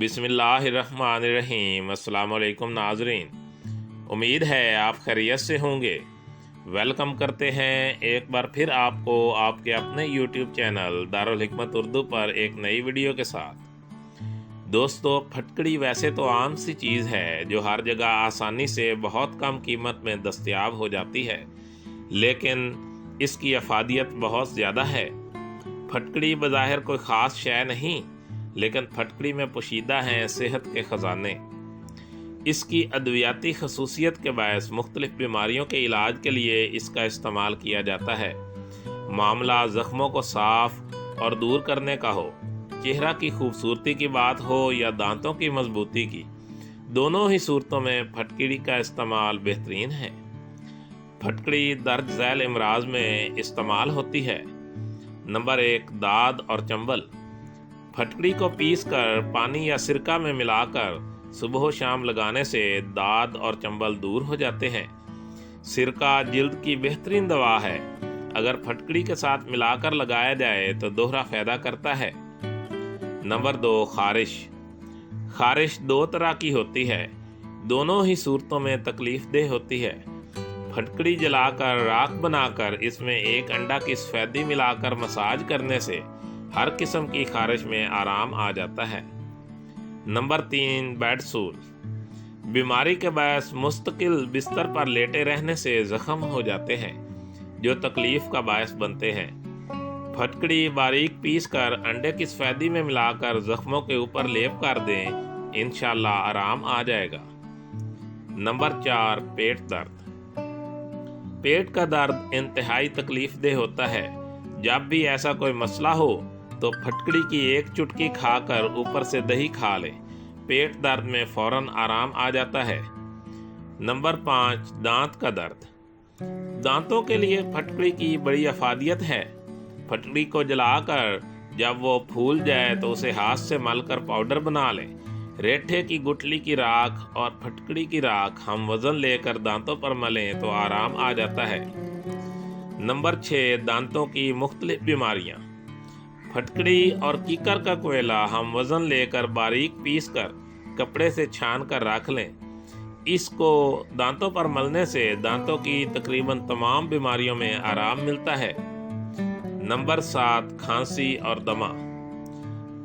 बिस्मिल्लाहिर्रहमानिर्रहीम। अस्सलाम वालेकुम नाज़रीन, उम्मीद है आप खैरियत से होंगे। वेलकम करते हैं एक बार फिर आपको आपके अपने यूट्यूब चैनल दारुल हिकमत उर्दू पर एक नई वीडियो के साथ। दोस्तों, फटकड़ी वैसे तो आम सी चीज़ है जो हर जगह आसानी से बहुत कम कीमत में दस्तयाब हो जाती है, लेकिन इसकी अफादियत बहुत ज़्यादा है। फटकड़ी बज़ाहिर कोई ख़ास शय नहीं, लेकिन फटकड़ी में पोशीदा हैं सेहत के ख़जाने। इसकी अद्वियाती खसूसियत के बायस मुख्तलिफ बीमारियों के इलाज के लिए इसका इस्तेमाल किया जाता है। मामला ज़ख्मों को साफ और दूर करने का हो, चेहरा की खूबसूरती की बात हो या दांतों की मजबूती की, दोनों ही सूरतों में फटकड़ी का इस्तेमाल बेहतरीन है। फटकड़ी दर्ज झैल इमराज में इस्तेमाल होती है। नंबर 1, दाद और चंबल। फटकड़ी को पीसकर पानी या सिरका में मिलाकर सुबह शाम लगाने से दाद और चंबल दूर हो जाते हैं। सिरका जिल्द की बेहतरीन दवा है। अगर फटकड़ी के साथ मिलाकर लगाया जाए तो दोहरा फायदा करता है। नंबर 2, खारिश। खारिश दो तरह की होती है, दोनों ही सूरतों में तकलीफ देह होती है। फटकड़ी जलाकर राख बनाकर इसमें एक अंडा की सफेदी मिलाकर मसाज करने से हर किस्म की खारिश में आराम आ जाता है। नंबर 3, बेड सूल। बीमारी के बायस मुस्तकिल बिस्तर पर लेटे रहने से जख्म हो जाते हैं जो तकलीफ का बायस बनते हैं। फटकड़ी बारीक पीस कर अंडे की सफेदी में मिलाकर जख्मों के ऊपर लेप कर दें, इंशाल्लाह आराम आ जाएगा। नंबर 4, पेट दर्द। पेट का दर्द इंतहाई तकलीफ देह होता है। जब भी ऐसा कोई मसला हो तो फटकड़ी की एक चुटकी खाकर ऊपर से दही खा लें, पेट दर्द में फौरन आराम आ जाता है। नंबर 5, दांत का दर्द। दांतों के लिए फटकड़ी की बड़ी अफादियत है। फटकड़ी को जलाकर जब वो फूल जाए तो उसे हाथ से मलकर पाउडर बना लें। रेठे की गुठली की राख और फटकड़ी की राख हम वजन लेकर दांतों पर मलें तो आराम आ जाता है। नंबर 6, दांतों की मुख्तलिफ बीमारियां। फटकड़ी और कीकर का कोयला हम वजन लेकर बारीक पीस कर कपड़े से छान कर रख लें। इसको दांतों पर मलने से दांतों की तकरीबन तमाम बीमारियों में आराम मिलता है। नंबर 7, खांसी और दमा।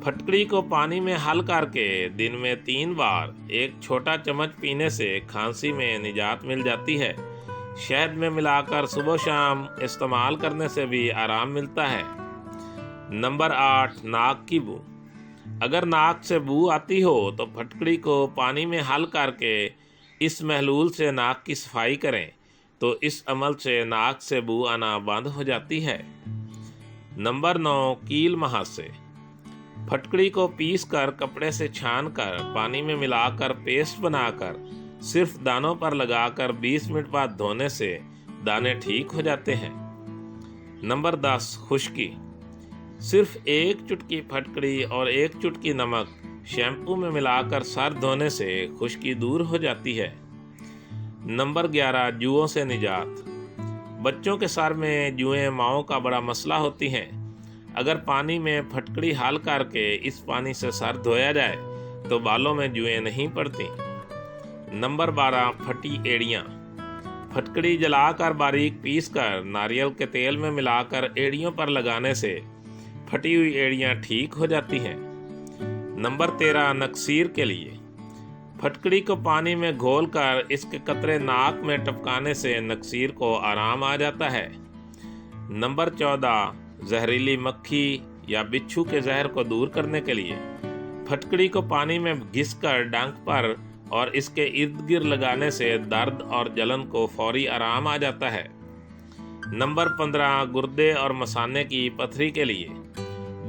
फटकड़ी को पानी में हल करके दिन में 3 बार एक छोटा चम्मच पीने से खांसी में निजात मिल जाती है। शहद में मिलाकर सुबह शाम इस्तेमाल करने से भी आराम मिलता है। नंबर 8, नाक की बू। अगर नाक से बू आती हो तो फटकड़ी को पानी में हल करके इस महलूल से नाक की सफाई करें तो इस अमल से नाक से बू आना बंद हो जाती है। नंबर 9, कील महासे। फटकड़ी को पीस कर कपड़े से छान कर पानी में मिलाकर पेस्ट बनाकर सिर्फ दानों पर लगाकर 20 मिनट बाद धोने से दाने ठीक हो जाते हैं। नंबर 10, खुश्की। सिर्फ एक चुटकी फटकड़ी और एक चुटकी नमक शैम्पू में मिलाकर सर धोने से खुश्की दूर हो जाती है। नंबर 11, जुओं से निजात। बच्चों के सर में जुएं माओं का बड़ा मसला होती हैं। अगर पानी में फटकड़ी हाल करके इस पानी से सर धोया जाए तो बालों में जुएं नहीं पड़ती। नंबर 12, फटी एड़ियाँ। फटकड़ी जलाकर बारीक पीसकर नारियल के तेल में मिलाकर एड़ियों पर लगाने से फटी हुई एड़ियाँ ठीक हो जाती हैं। नंबर 13, नक्सीर के लिए। फटकड़ी को पानी में घोलकर इसके कतरे नाक में टपकाने से नक्सीर को आराम आ जाता है। नंबर 14, जहरीली मक्खी या बिच्छू के जहर को दूर करने के लिए फटकड़ी को पानी में घिसकर डंक पर और इसके इर्द गिर्द लगाने से दर्द और जलन को फौरी आराम आ जाता है। नंबर 15, गुर्दे और मसाने की पथरी के लिए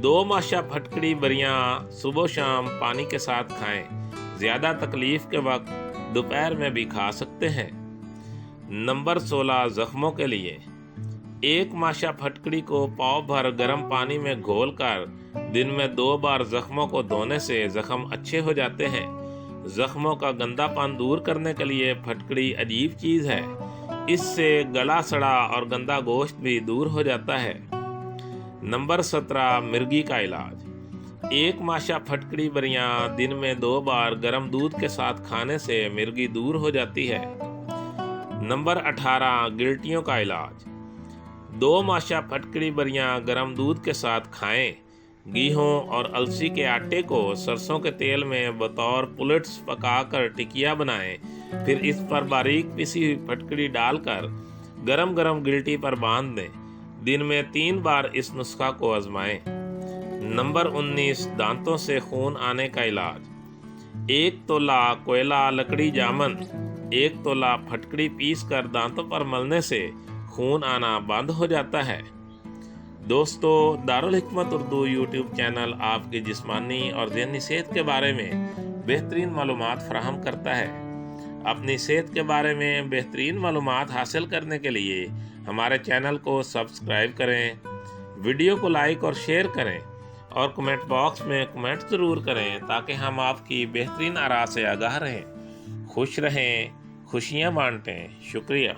2 माशा फटकड़ी बरियां सुबह शाम पानी के साथ खाएं। ज़्यादा तकलीफ के वक्त दोपहर में भी खा सकते हैं। नंबर 16, जख्मों के लिए 1 माशा फटकड़ी को पाव भर गर्म पानी में घोलकर दिन में 2 बार जख्मों को धोने से जख्म अच्छे हो जाते हैं। जख्मों का गंदापन दूर करने के लिए फटकड़ी अजीब चीज़ है। इससे गला सड़ा और गंदा गोश्त भी दूर हो जाता है। नंबर 17, मिर्गी का इलाज। एक माशा फटकड़ी बरियां दिन में 2 बार गर्म दूध के साथ खाने से मिर्गी दूर हो जाती है। नंबर 18, गिल्टियों का इलाज। 2 माशा फटकड़ी बरियां गर्म दूध के साथ खाएं। गेहूं और अलसी के आटे को सरसों के तेल में बतौर पुलेट्स पकाकर टिकिया बनाएं। फिर इस पर बारीक पिसी हुई फटकड़ी डालकर गरम गरम गिल्टी पर बांध दें। दिन में 3 बार इस नुस्खा को आजमाएं। नंबर 19, दांतों से खून आने का इलाज। 1 तोला कोयला लकड़ी जामन 1 तोला फटकड़ी पीस कर दांतों पर मलने से खून आना बंद हो जाता है। दोस्तों, दारुल हिकमत उर्दू यूट्यूब चैनल आपकी जिस्मानी और ज़हनी सेहत के बारे में बेहतरीन मालूमात फराहम करता है। अपनी सेहत के बारे में बेहतरीन मालूमात हासिल करने के लिए हमारे चैनल को सब्सक्राइब करें, वीडियो को लाइक और शेयर करें और कमेंट बॉक्स में कमेंट ज़रूर करें ताकि हम आपकी बेहतरीन आरा से आगाह रहें। खुश रहें, खुशियाँ बांटें। शुक्रिया।